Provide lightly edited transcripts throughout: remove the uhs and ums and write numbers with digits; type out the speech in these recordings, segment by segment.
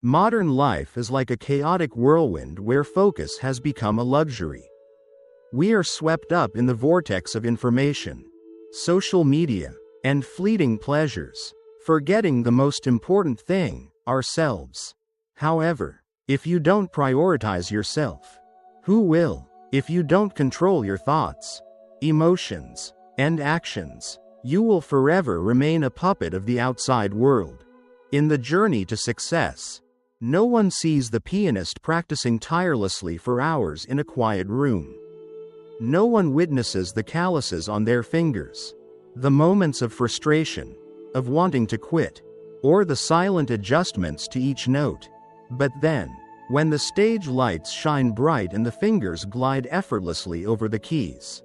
Modern life is like a chaotic whirlwind where focus has become a luxury. We are swept up in the vortex of information, social media, and fleeting pleasures, forgetting the most important thing, ourselves. However, if you don't prioritize yourself, who will? If you don't control your thoughts, emotions, and actions, you will forever remain a puppet of the outside world. In the journey to success, no one sees the pianist practicing tirelessly for hours in a quiet room. No one witnesses the calluses on their fingers, the moments of frustration, of wanting to quit, or the silent adjustments to each note. But then, when the stage lights shine bright and the fingers glide effortlessly over the keys,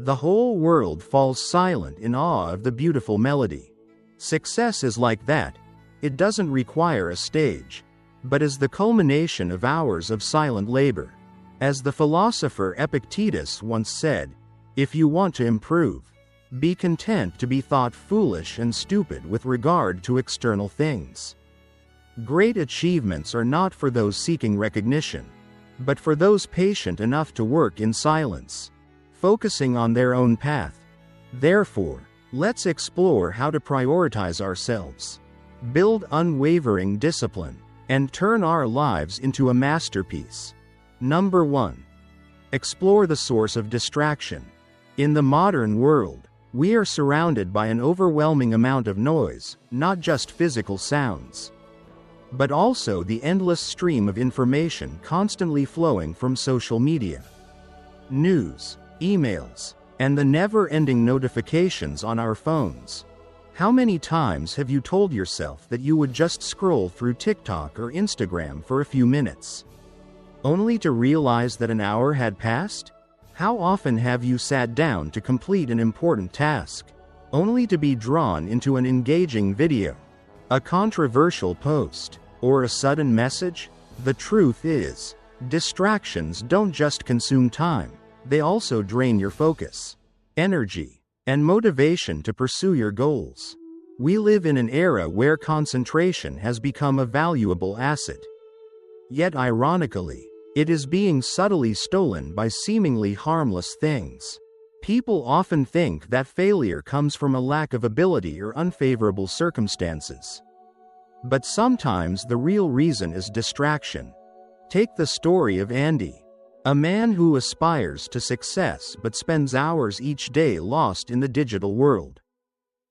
the whole world falls silent in awe of the beautiful melody. Success is like that. It doesn't require a stage, but is the culmination of hours of silent labor. As the philosopher Epictetus once said, if you want to improve, be content to be thought foolish and stupid with regard to external things. Great achievements are not for those seeking recognition, but for those patient enough to work in silence, focusing on their own path. Therefore, let's explore how to prioritize ourselves, build unwavering discipline, and turn our lives into a masterpiece. Number 1. Explore the source of distraction. In the modern world, we are surrounded by an overwhelming amount of noise, not just physical sounds, but also the endless stream of information constantly flowing from social media, news, emails, and the never-ending notifications on our phones. How many times have you told yourself that you would just scroll through TikTok or Instagram for a few minutes, only to realize that an hour had passed? How often have you sat down to complete an important task, only to be drawn into an engaging video, a controversial post, or a sudden message? The truth is, distractions don't just consume time, they also drain your focus, energy, and motivation to pursue your goals. We live in an era where concentration has become a valuable asset. Yet ironically, it is being subtly stolen by seemingly harmless things. People often think that failure comes from a lack of ability or unfavorable circumstances. But sometimes the real reason is distraction. Take the story of Andy, a man who aspires to success but spends hours each day lost in the digital world.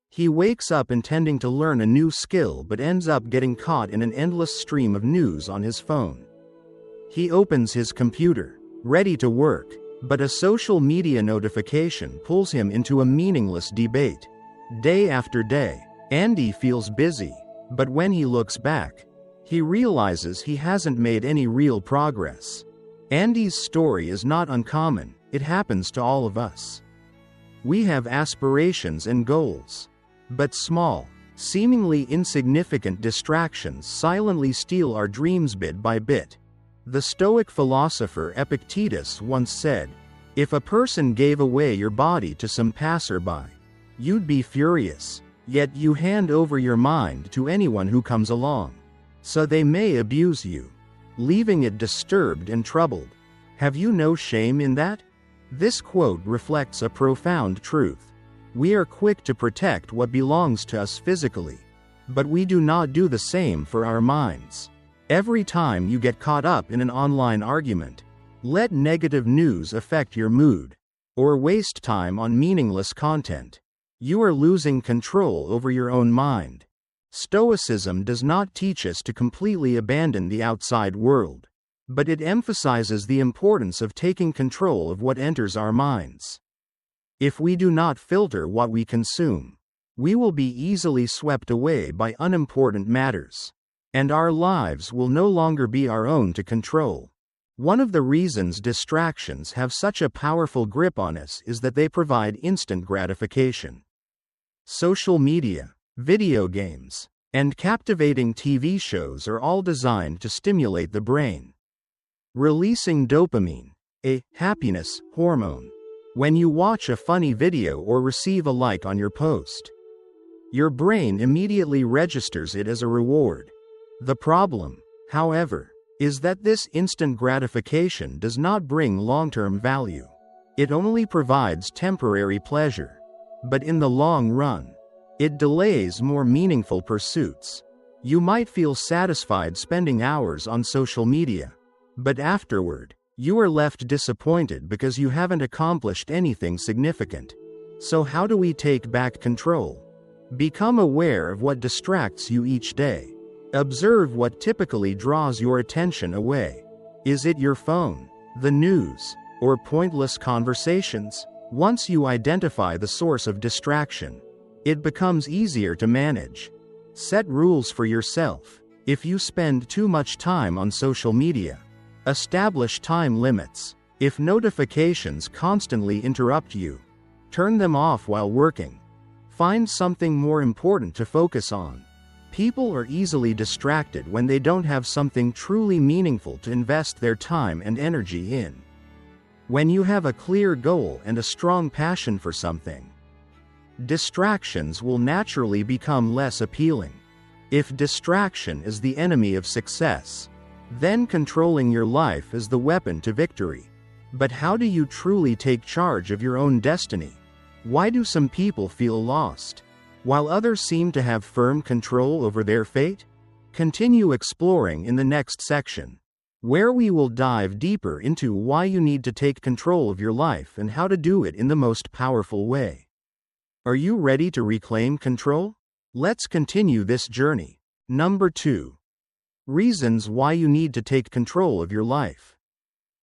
He wakes up intending to learn a new skill but ends up getting caught in an endless stream of news on his phone. He opens his computer, ready to work, but a social media notification pulls him into a meaningless debate. Day after day, Andy feels busy, but when he looks back, he realizes he hasn't made any real progress. Andy's story is not uncommon, it happens to all of us. We have aspirations and goals, but small, seemingly insignificant distractions silently steal our dreams bit by bit. The Stoic philosopher Epictetus once said, if a person gave away your body to some passerby, you'd be furious, yet you hand over your mind to anyone who comes along, so they may abuse you, leaving it disturbed and troubled. Have you no shame in that? This quote reflects a profound truth. We are quick to protect what belongs to us physically, but we do not do the same for our minds. Every time you get caught up in an online argument, let negative news affect your mood, or waste time on meaningless content, you are losing control over your own mind. Stoicism does not teach us to completely abandon the outside world, but it emphasizes the importance of taking control of what enters our minds. If we do not filter what we consume, we will be easily swept away by unimportant matters, and our lives will no longer be our own to control. One of the reasons distractions have such a powerful grip on us is that they provide instant gratification. Social media, video games, and captivating TV shows are all designed to stimulate the brain, releasing dopamine, a happiness hormone. When you watch a funny video or receive a like on your post, your brain immediately registers it as a reward. The problem, however, is that this instant gratification does not bring long-term value. It only provides temporary pleasure. But in the long run, it delays more meaningful pursuits. You might feel satisfied spending hours on social media, but afterward, you are left disappointed because you haven't accomplished anything significant. So how do we take back control? Become aware of what distracts you each day. Observe what typically draws your attention away. Is it your phone, the news, or pointless conversations? Once you identify the source of distraction, it becomes easier to manage. Set rules for yourself. If you spend too much time on social media, establish time limits. If notifications constantly interrupt you, turn them off while working. Find something more important to focus on. People are easily distracted when they don't have something truly meaningful to invest their time and energy in. When you have a clear goal and a strong passion for something, distractions will naturally become less appealing. If distraction is the enemy of success, then controlling your life is the weapon to victory. But how do you truly take charge of your own destiny? Why do some people feel lost, while others seem to have firm control over their fate? Continue exploring in the next section, where we will dive deeper into why you need to take control of your life and how to do it in the most powerful way. Are you ready to reclaim control? Let's continue this journey. Number 2. Reasons why you need to take control of your life.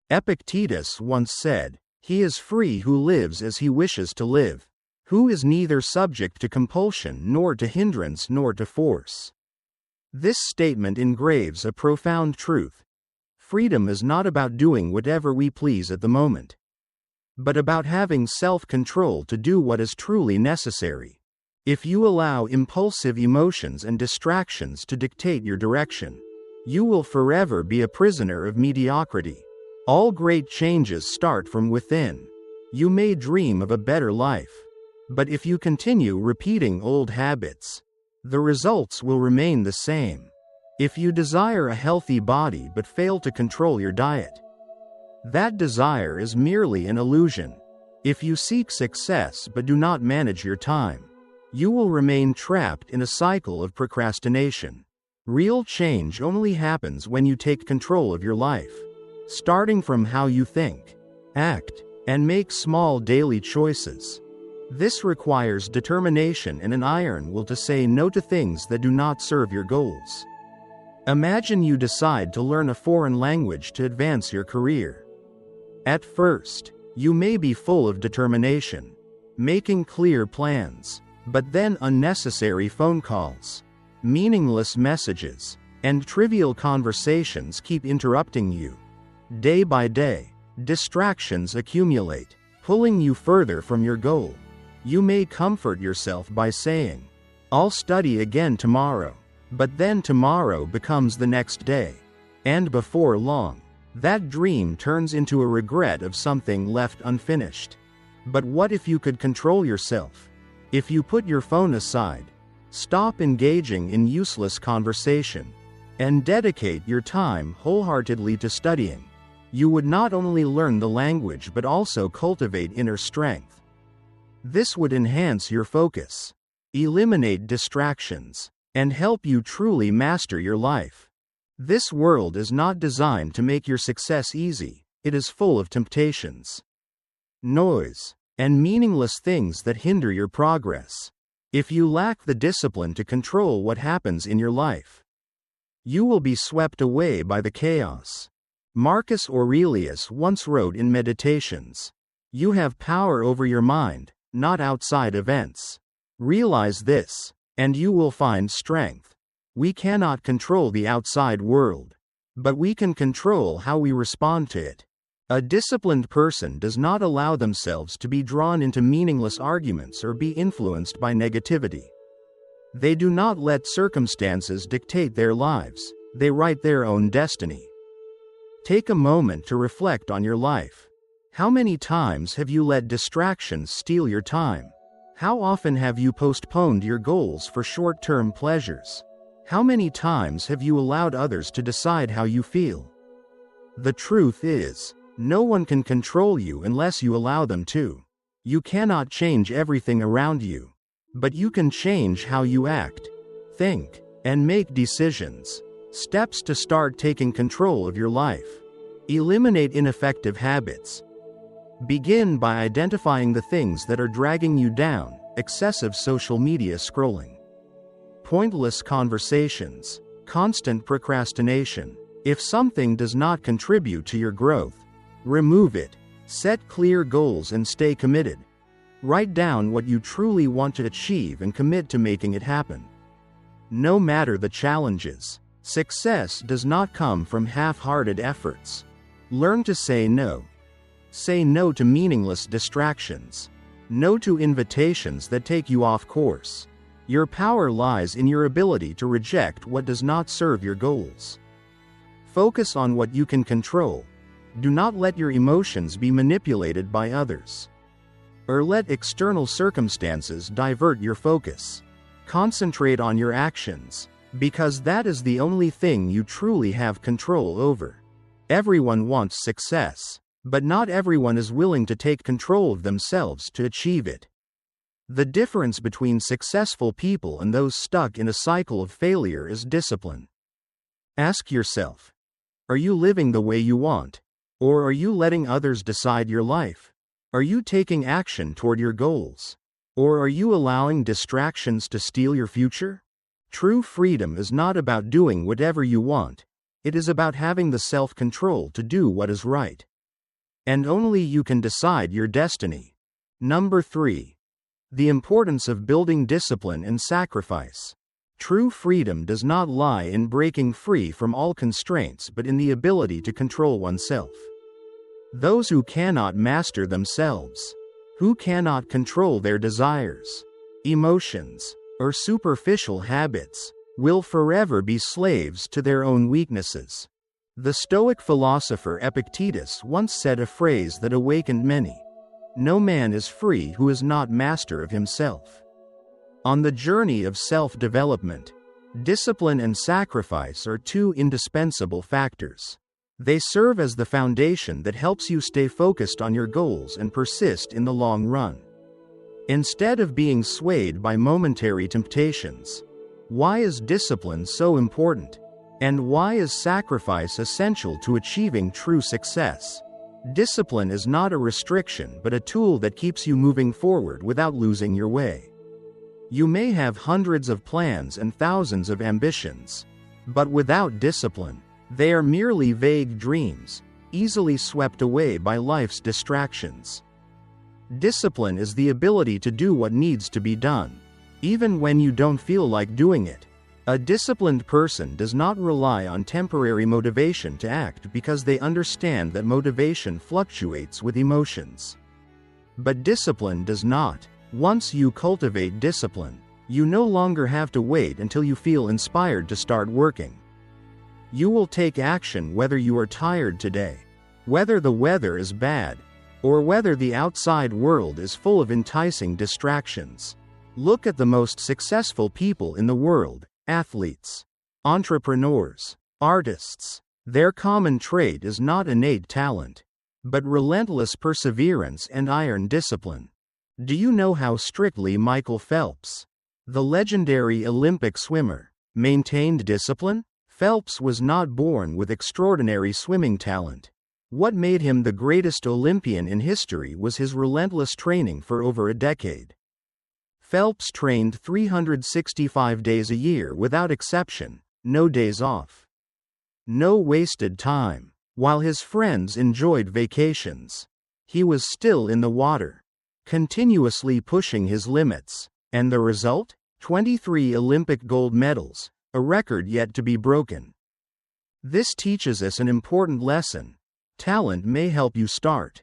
Epictetus once said, "He is free who lives as he wishes to live, who is neither subject to compulsion nor to hindrance nor to force." This statement engraves a profound truth. Freedom is not about doing whatever we please at the moment, but about having self-control to do what is truly necessary. If you allow impulsive emotions and distractions to dictate your direction, you will forever be a prisoner of mediocrity. All great changes start from within. You may dream of a better life, but if you continue repeating old habits, the results will remain the same. If you desire a healthy body but fail to control your diet, that desire is merely an illusion. If you seek success but do not manage your time, you will remain trapped in a cycle of procrastination. Real change only happens when you take control of your life, starting from how you think, act, and make small daily choices. This requires determination and an iron will to say no to things that do not serve your goals. Imagine you decide to learn a foreign language to advance your career. At first, you may be full of determination, making clear plans, but then unnecessary phone calls, meaningless messages, and trivial conversations keep interrupting you. Day by day, distractions accumulate, pulling you further from your goal. You may comfort yourself by saying, "I'll study again tomorrow," but then tomorrow becomes the next day, and before long, that dream turns into a regret of something left unfinished. But what if you could control yourself? If you put your phone aside, stop engaging in useless conversation, and dedicate your time wholeheartedly to studying, you would not only learn the language but also cultivate inner strength. This would enhance your focus, eliminate distractions, and help you truly master your life. This world is not designed to make your success easy. It is full of temptations, noise, and meaningless things that hinder your progress. If you lack the discipline to control what happens in your life, you will be swept away by the chaos. Marcus Aurelius once wrote in Meditations, "You have power over your mind, not outside events. Realize this, and you will find strength." We cannot control the outside world, but we can control how we respond to it. A disciplined person does not allow themselves to be drawn into meaningless arguments or be influenced by negativity. They do not let circumstances dictate their lives, they write their own destiny. Take a moment to reflect on your life. How many times have you let distractions steal your time? How often have you postponed your goals for short-term pleasures? How many times have you allowed others to decide how you feel? The truth is, no one can control you unless you allow them to. You cannot change everything around you, but you can change how you act, think, and make decisions. Steps to start taking control of your life. Eliminate ineffective habits. Begin by identifying the things that are dragging you down: excessive social media scrolling, pointless conversations, constant procrastination. If something does not contribute to your growth, remove it. Set clear goals and stay committed. Write down what you truly want to achieve and commit to making it happen. No matter the challenges, success does not come from half-hearted efforts. Learn to say no. Say no to meaningless distractions. No to invitations that take you off course. Your power lies in your ability to reject what does not serve your goals. Focus on what you can control. Do not let your emotions be manipulated by others, or let external circumstances divert your focus. Concentrate on your actions, because that is the only thing you truly have control over. Everyone wants success, but not everyone is willing to take control of themselves to achieve it. The difference between successful people and those stuck in a cycle of failure is discipline. Ask yourself, are you living the way you want? Or are you letting others decide your life? Are you taking action toward your goals? Or are you allowing distractions to steal your future? True freedom is not about doing whatever you want. It is about having the self-control to do what is right. And only you can decide your destiny. Number 3. The importance of building discipline and sacrifice. True freedom does not lie in breaking free from all constraints but in the ability to control oneself. Those who cannot master themselves, who cannot control their desires, emotions, or superficial habits, will forever be slaves to their own weaknesses. The Stoic philosopher Epictetus once said a phrase that awakened many. No man is free who is not master of himself. On the journey of self-development, discipline and sacrifice are two indispensable factors. They serve as the foundation that helps you stay focused on your goals and persist in the long run. Instead of being swayed by momentary temptations, why is discipline so important? And why is sacrifice essential to achieving true success? Discipline is not a restriction but a tool that keeps you moving forward without losing your way. You may have hundreds of plans and thousands of ambitions, but without discipline, they are merely vague dreams, easily swept away by life's distractions. Discipline is the ability to do what needs to be done, even when you don't feel like doing it. A disciplined person does not rely on temporary motivation to act because they understand that motivation fluctuates with emotions. But discipline does not. Once you cultivate discipline, you no longer have to wait until you feel inspired to start working. You will take action whether you are tired today, whether the weather is bad, or whether the outside world is full of enticing distractions. Look at the most successful people in the world: athletes, entrepreneurs, artists. Their common trait is not innate talent, but relentless perseverance and iron discipline. Do you know how strictly Michael Phelps, the legendary Olympic swimmer, maintained discipline? Phelps was not born with extraordinary swimming talent. What made him the greatest Olympian in history was his relentless training for over a decade. Phelps trained 365 days a year without exception, no days off. No wasted time. While his friends enjoyed vacations, he was still in the water, continuously pushing his limits. And the result? 23 Olympic gold medals, a record yet to be broken. This teaches us an important lesson. Talent may help you start,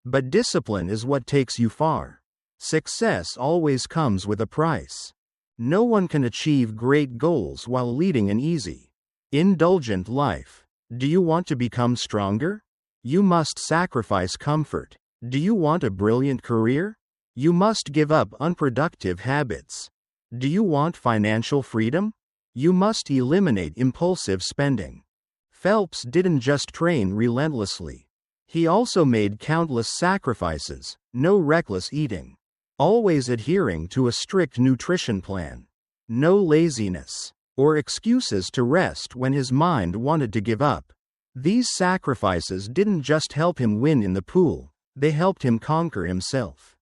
but discipline is what takes you far. Success always comes with a price. No one can achieve great goals while leading an easy, indulgent life. Do you want to become stronger? You must sacrifice comfort. Do you want a brilliant career? You must give up unproductive habits. Do you want financial freedom? You must eliminate impulsive spending. Phelps didn't just train relentlessly. He also made countless sacrifices, no reckless eating. Always adhering to a strict nutrition plan. No laziness, or excuses to rest when his mind wanted to give up. These sacrifices didn't just help him win in the pool, they helped him conquer himself.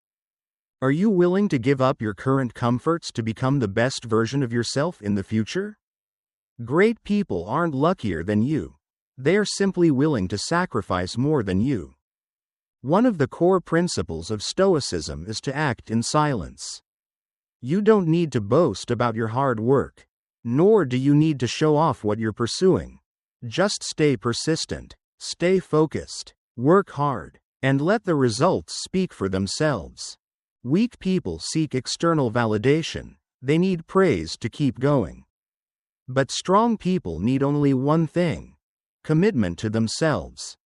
Are you willing to give up your current comforts to become the best version of yourself in the future? Great people aren't luckier than you. They are simply willing to sacrifice more than you. One of the core principles of Stoicism is to act in silence. You don't need to boast about your hard work, nor do you need to show off what you're pursuing. Just stay persistent, stay focused, work hard, and let the results speak for themselves. Weak people seek external validation, they need praise to keep going. But strong people need only one thing: commitment to themselves.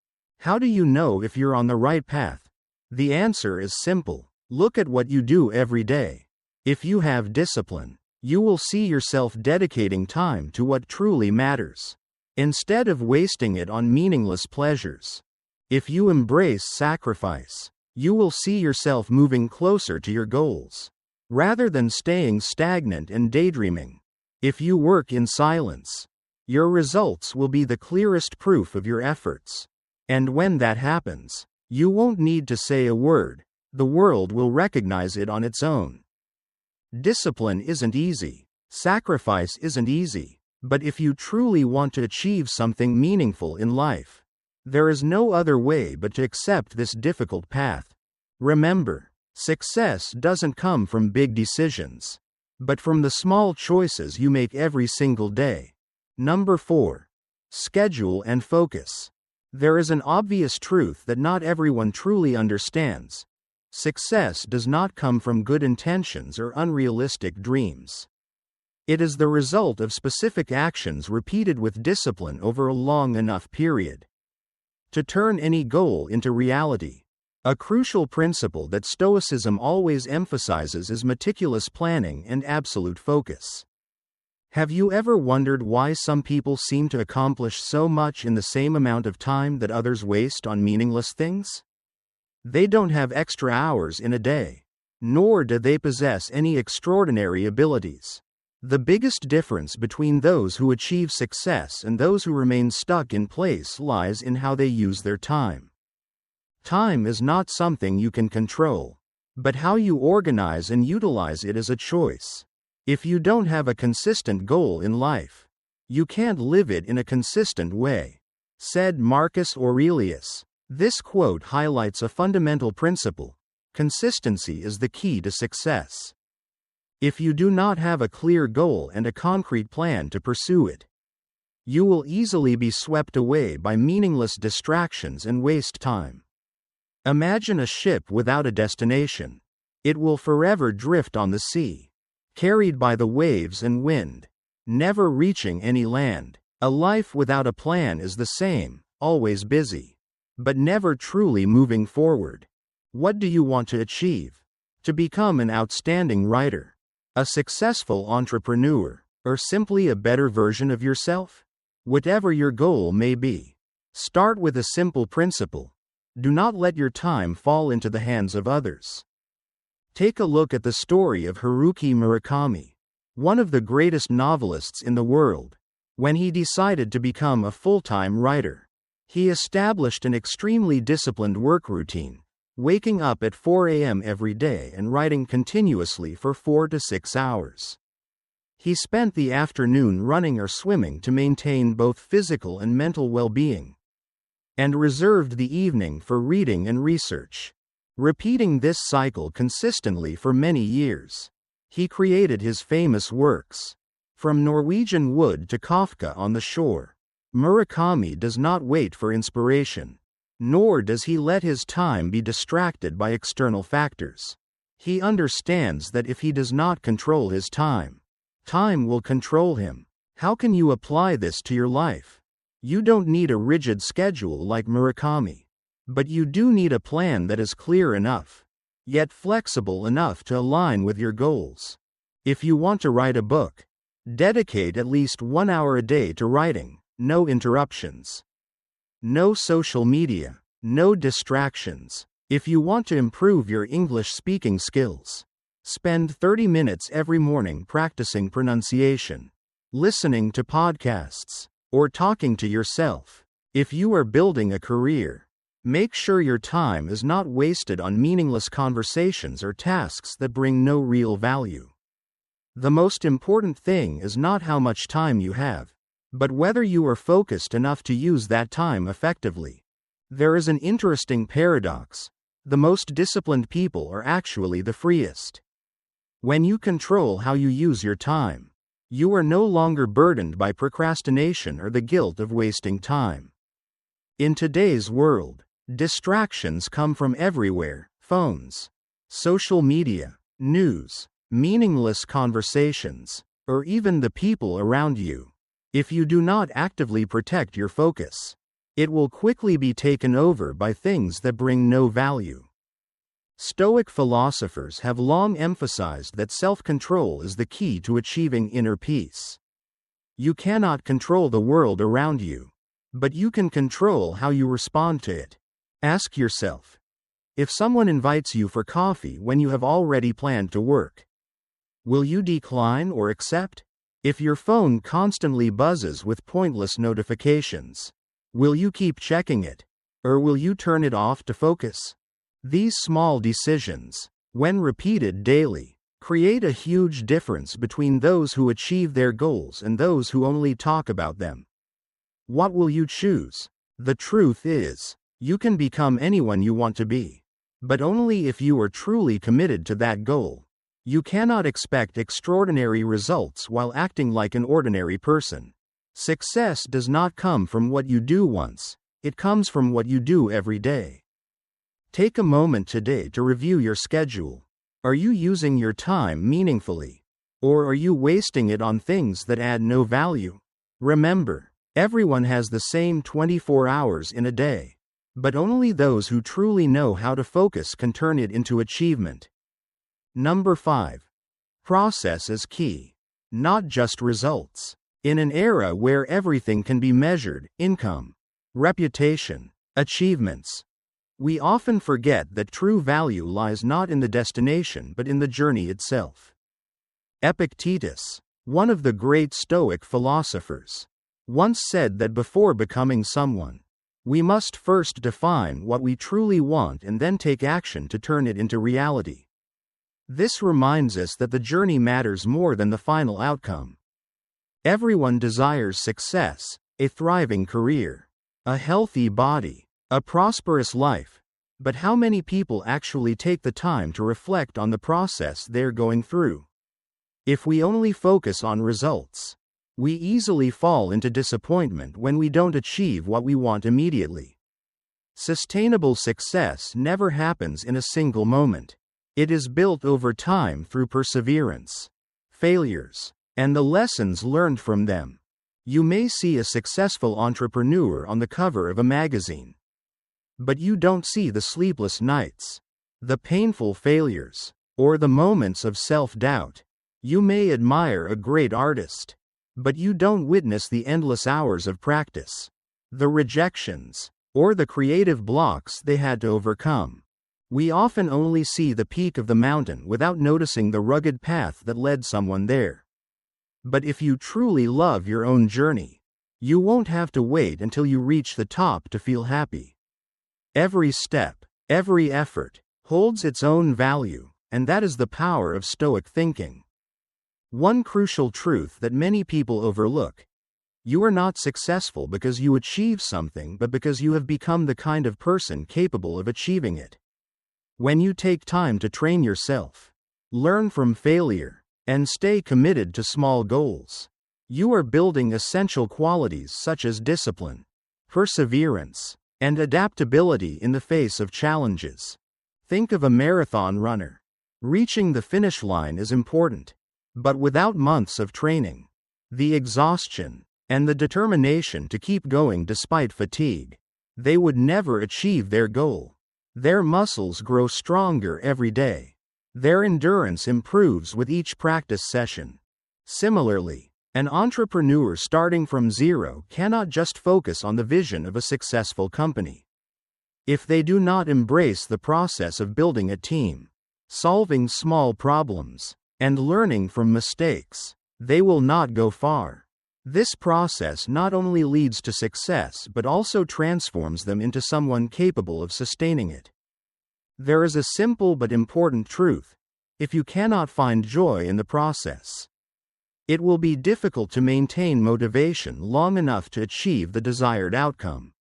How do you know if you're on the right path? The answer is simple. Look at what you do every day. If you have discipline, you will see yourself dedicating time to what truly matters, instead of wasting it on meaningless pleasures. If you embrace sacrifice, you will see yourself moving closer to your goals, rather than staying stagnant and daydreaming. If you work in silence, your results will be the clearest proof of your efforts. And when that happens, you won't need to say a word, the world will recognize it on its own. Discipline isn't easy, sacrifice isn't easy, but if you truly want to achieve something meaningful in life, there is no other way but to accept this difficult path. Remember, success doesn't come from big decisions, but from the small choices you make every single day. Number 4. Schedule and focus. There is an obvious truth that not everyone truly understands. Success does not come from good intentions or unrealistic dreams. It is the result of specific actions repeated with discipline over a long enough period to turn any goal into reality. A crucial principle that Stoicism always emphasizes is meticulous planning and absolute focus. Have you ever wondered why some people seem to accomplish so much in the same amount of time that others waste on meaningless things? They don't have extra hours in a day, nor do they possess any extraordinary abilities. The biggest difference between those who achieve success and those who remain stuck in place lies in how they use their time. Time is not something you can control, but how you organize and utilize it is a choice. If you don't have a consistent goal in life, you can't live it in a consistent way, said Marcus Aurelius. This quote highlights a fundamental principle: consistency is the key to success. If you do not have a clear goal and a concrete plan to pursue it, you will easily be swept away by meaningless distractions and waste time. Imagine a ship without a destination. It will forever drift on the sea, carried by the waves and wind, never reaching any land. A life without a plan is the same, always busy, but never truly moving forward. What do you want to achieve? To become an outstanding writer, a successful entrepreneur, or simply a better version of yourself? Whatever your goal may be, start with a simple principle: do not let your time fall into the hands of others. Take a look at the story of Haruki Murakami, one of the greatest novelists in the world. When he decided to become a full-time writer, he established an extremely disciplined work routine, waking up at 4 a.m. every day and writing continuously for 4 to 6 hours. He spent the afternoon running or swimming to maintain both physical and mental well-being, and reserved the evening for reading and research. Repeating this cycle consistently for many years, he created his famous works. From Norwegian Wood to Kafka on the Shore, Murakami does not wait for inspiration, nor does he let his time be distracted by external factors. He understands that if he does not control his time, time will control him. How can you apply this to your life? You don't need a rigid schedule like Murakami, but you do need a plan that is clear enough, yet flexible enough to align with your goals. If you want to write a book, Dedicate at least 1 hour a day to writing, no interruptions. No social media, no distractions. If you want to improve your English speaking skills, spend 30 minutes every morning practicing pronunciation, listening to podcasts, or talking to yourself. If you are building a career, make sure your time is not wasted on meaningless conversations or tasks that bring no real value. The most important thing is not how much time you have, but whether you are focused enough to use that time effectively. There is an interesting paradox. The most disciplined people are actually the freest. When you control how you use your time, you are no longer burdened by procrastination or the guilt of wasting time. In today's world, distractions come from everywhere: phones, social media, news, meaningless conversations, or even the people around you. If you do not actively protect your focus, it will quickly be taken over by things that bring no value. Stoic philosophers have long emphasized that self-control is the key to achieving inner peace. You cannot control the world around you, but you can control how you respond to it. Ask yourself, if someone invites you for coffee when you have already planned to work, will you decline or accept? If your phone constantly buzzes with pointless notifications, will you keep checking it, or will you turn it off to focus? These small decisions, when repeated daily, create a huge difference between those who achieve their goals and those who only talk about them. What will you choose? The truth is, you can become anyone you want to be, but only if you are truly committed to that goal. You cannot expect extraordinary results while acting like an ordinary person. Success does not come from what you do once, it comes from what you do every day. Take a moment today to review your schedule. Are you using your time meaningfully? Or are you wasting it on things that add no value? Remember, everyone has the same 24 hours in a day, but only those who truly know how to focus can turn it into achievement. Number 5. Process is key, not just results. In an era where everything can be measured, income, reputation, achievements, we often forget that true value lies not in the destination but in the journey itself. Epictetus, one of the great Stoic philosophers, once said that before becoming someone, we must first define what we truly want and then take action to turn it into reality. This reminds us that the journey matters more than the final outcome. Everyone desires success, a thriving career, a healthy body, a prosperous life, but how many people actually take the time to reflect on the process they're going through? If we only focus on results, we easily fall into disappointment when we don't achieve what we want immediately. Sustainable success never happens in a single moment. It is built over time through perseverance, failures, and the lessons learned from them. You may see a successful entrepreneur on the cover of a magazine, but you don't see the sleepless nights, the painful failures, or the moments of self-doubt. You may admire a great artist, but you don't witness the endless hours of practice, the rejections, or the creative blocks they had to overcome. We often only see the peak of the mountain without noticing the rugged path that led someone there. But if you truly love your own journey, you won't have to wait until you reach the top to feel happy. Every step, every effort, holds its own value, and that is the power of Stoic thinking. One crucial truth that many people overlook: you are not successful because you achieve something but because you have become the kind of person capable of achieving it. When you take time to train yourself, learn from failure, and stay committed to small goals, you are building essential qualities such as discipline, perseverance, and adaptability in the face of challenges. Think of a marathon runner. Reaching the finish line is important, but without months of training, the exhaustion, and the determination to keep going despite fatigue, they would never achieve their goal. Their muscles grow stronger every day. Their endurance improves with each practice session. Similarly, An entrepreneur starting from zero cannot just focus on the vision of a successful company. If they do not embrace the process of building a team, solving small problems, and learning from mistakes, they will not go far. This process not only leads to success but also transforms them into someone capable of sustaining it. There is a simple but important truth: if you cannot find joy in the process, it will be difficult to maintain motivation long enough to achieve the desired outcome.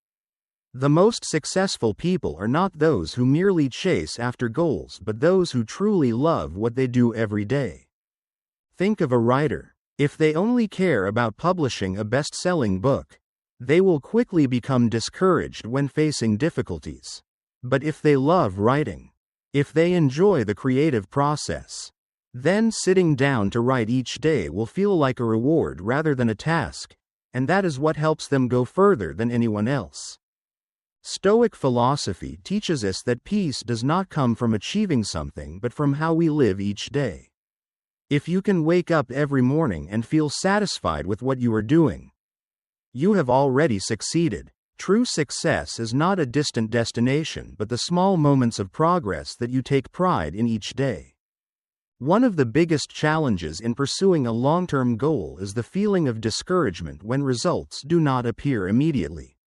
The most successful people are not those who merely chase after goals but those who truly love what they do every day. Think of a writer. If they only care about publishing a best-selling book, they will quickly become discouraged when facing difficulties. But if they love writing, if they enjoy the creative process, then sitting down to write each day will feel like a reward rather than a task, and that is what helps them go further than anyone else. Stoic philosophy teaches us that peace does not come from achieving something but from how we live each day. If you can wake up every morning and feel satisfied with what you are doing, you have already succeeded. True success is not a distant destination but the small moments of progress that you take pride in each day. One of the biggest challenges in pursuing a long-term goal is the feeling of discouragement when results do not appear immediately.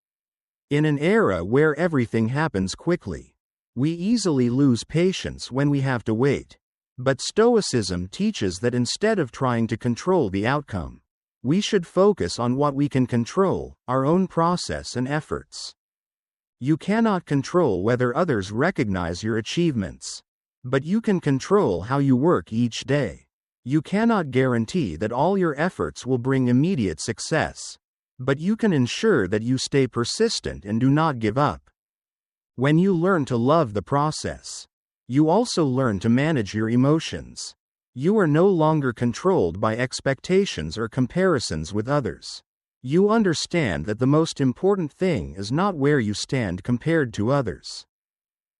In an era where everything happens quickly, we easily lose patience when we have to wait. But Stoicism teaches that instead of trying to control the outcome, we should focus on what we can control, our own process and efforts. You cannot control whether others recognize your achievements, but you can control how you work each day. You cannot guarantee that all your efforts will bring immediate success, but you can ensure that you stay persistent and do not give up. When you learn to love the process, you also learn to manage your emotions. You are no longer controlled by expectations or comparisons with others. You understand that the most important thing is not where you stand compared to others,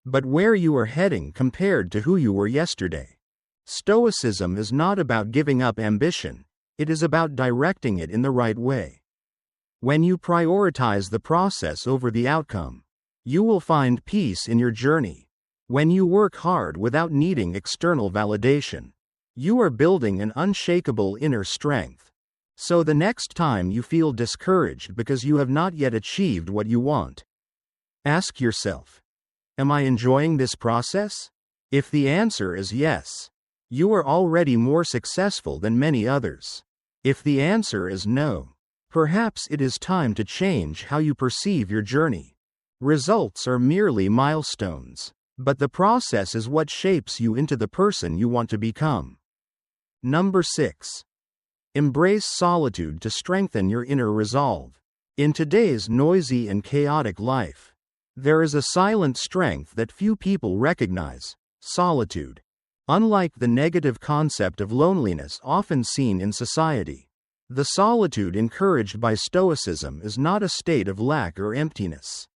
but where you are heading compared to who you were yesterday. Stoicism is not about giving up ambition, it is about directing it in the right way. When you prioritize the process over the outcome, you will find peace in your journey. When you work hard without needing external validation, you are building an unshakable inner strength. So the next time you feel discouraged because you have not yet achieved what you want, ask yourself, am I enjoying this process? If the answer is yes, you are already more successful than many others. If the answer is no, perhaps it is time to change how you perceive your journey. Results are merely milestones, but the process is what shapes you into the person you want to become. Number 6. Embrace solitude to strengthen your inner resolve. In today's noisy and chaotic life, there is a silent strength that few people recognize: solitude. Unlike the negative concept of loneliness often seen in society, the solitude encouraged by Stoicism is not a state of lack or emptiness.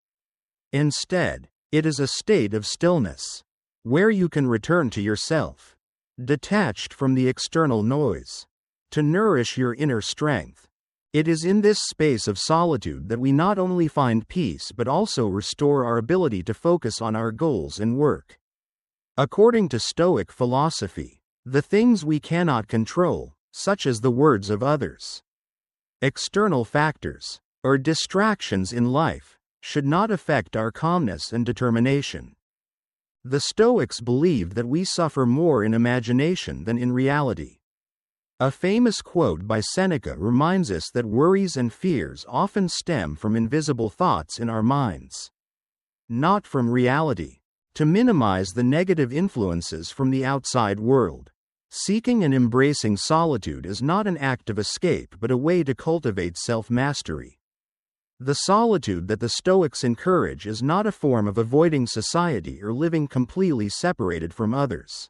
Instead, it is a state of stillness, where you can return to yourself, detached from the external noise, to nourish your inner strength. It is in this space of solitude that we not only find peace but also restore our ability to focus on our goals and work. According to Stoic philosophy, the things we cannot control, such as the words of others, external factors, or distractions in life, should not affect our calmness and determination. The Stoics believed that we suffer more in imagination than in reality. A famous quote by Seneca reminds us that worries and fears often stem from invisible thoughts in our minds, not from reality. To minimize the negative influences from the outside world, seeking and embracing solitude is not an act of escape but a way to cultivate self-mastery. The solitude that the Stoics encourage is not a form of avoiding society or living completely separated from others.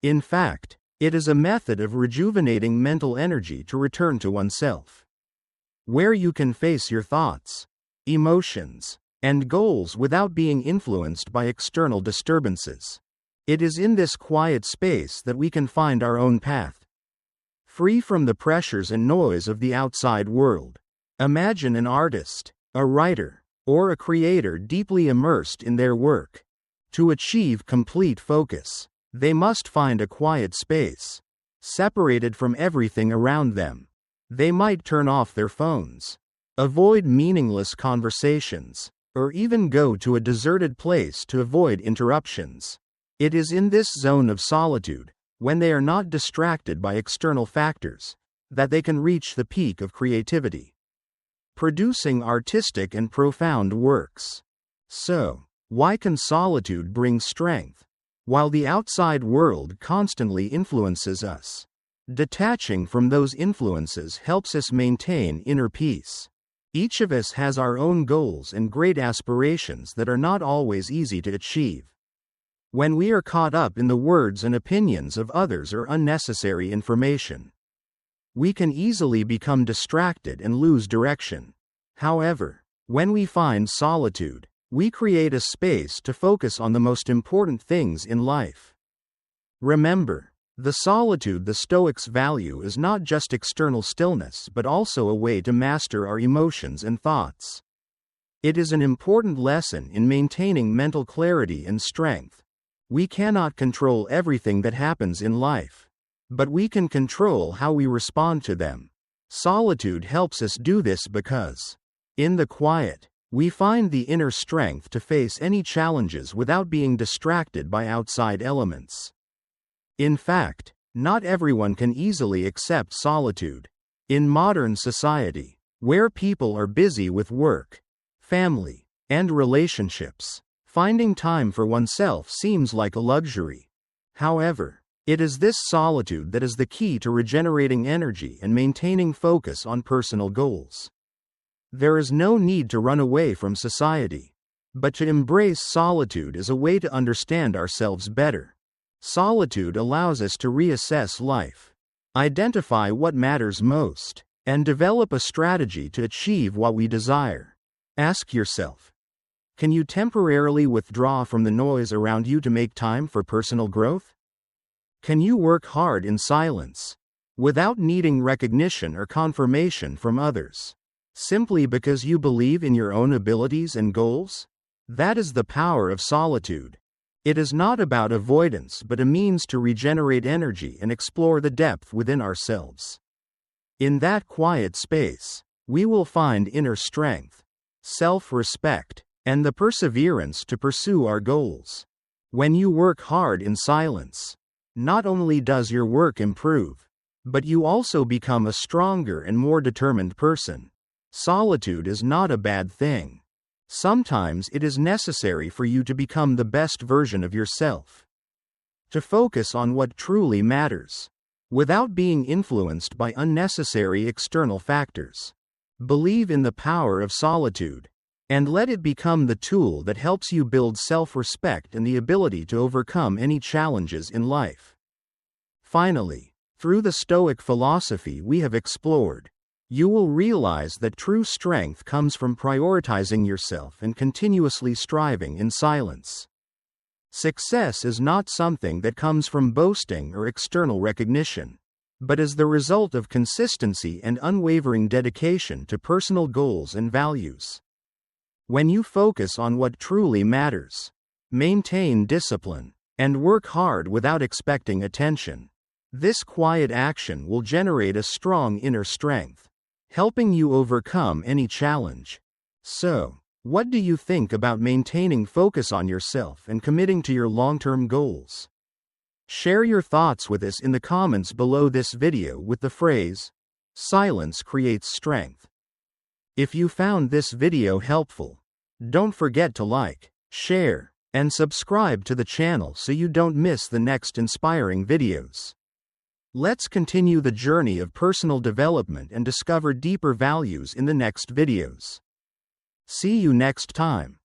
In fact, it is a method of rejuvenating mental energy to return to oneself, where you can face your thoughts, emotions, and goals without being influenced by external disturbances. It is in this quiet space that we can find our own path. free from the pressures and noise of the outside world. Imagine an artist, a writer, or a creator deeply immersed in their work. To achieve complete focus, they must find a quiet space, separated from everything around them. They might turn off their phones, avoid meaningless conversations, or even go to a deserted place to avoid interruptions. It is in this zone of solitude, when they are not distracted by external factors, that they can reach the peak of creativity, producing artistic and profound works. So, why can solitude bring strength, while the outside world constantly influences us? Detaching from those influences helps us maintain inner peace. Each of us has our own goals and great aspirations that are not always easy to achieve. When we are caught up in the words and opinions of others or unnecessary information, we can easily become distracted and lose direction. However, when we find solitude, we create a space to focus on the most important things in life. Remember, the solitude the Stoics value is not just external stillness but also a way to master our emotions and thoughts. It is an important lesson in maintaining mental clarity and strength. We cannot control everything that happens in life, but we can control how we respond to them. Solitude helps us do this because, in the quiet, we find the inner strength to face any challenges without being distracted by outside elements. In fact, not everyone can easily accept solitude. In modern society, where people are busy with work, family, and relationships, finding time for oneself seems like a luxury. However, it is this solitude that is the key to regenerating energy and maintaining focus on personal goals. There is no need to run away from society, but to embrace solitude as a way to understand ourselves better. Solitude allows us to reassess life, identify what matters most, and develop a strategy to achieve what we desire. Ask yourself, can you temporarily withdraw from the noise around you to make time for personal growth? Can you work hard in silence, without needing recognition or confirmation from others, simply because you believe in your own abilities and goals? That is the power of solitude. It is not about avoidance but a means to regenerate energy and explore the depth within ourselves. In that quiet space, we will find inner strength, self-respect, and the perseverance to pursue our goals. When you work hard in silence, not only does your work improve, but you also become a stronger and more determined person. Solitude is not a bad thing. Sometimes it is necessary for you to become the best version of yourself. To focus on what truly matters, without being influenced by unnecessary external factors. Believe in the power of solitude, and let it become the tool that helps you build self-respect and the ability to overcome any challenges in life. Finally, through the Stoic philosophy we have explored, you will realize that true strength comes from prioritizing yourself and continuously striving in silence. Success is not something that comes from boasting or external recognition, but is the result of consistency and unwavering dedication to personal goals and values. When you focus on what truly matters, maintain discipline, and work hard without expecting attention, this quiet action will generate a strong inner strength, helping you overcome any challenge. So, what do you think about maintaining focus on yourself and committing to your long-term goals? Share your thoughts with us in the comments below this video with the phrase, "Silence creates strength." If you found this video helpful, don't forget to like, share, and subscribe to the channel so you don't miss the next inspiring videos. Let's continue the journey of personal development and discover deeper values in the next videos. See you next time.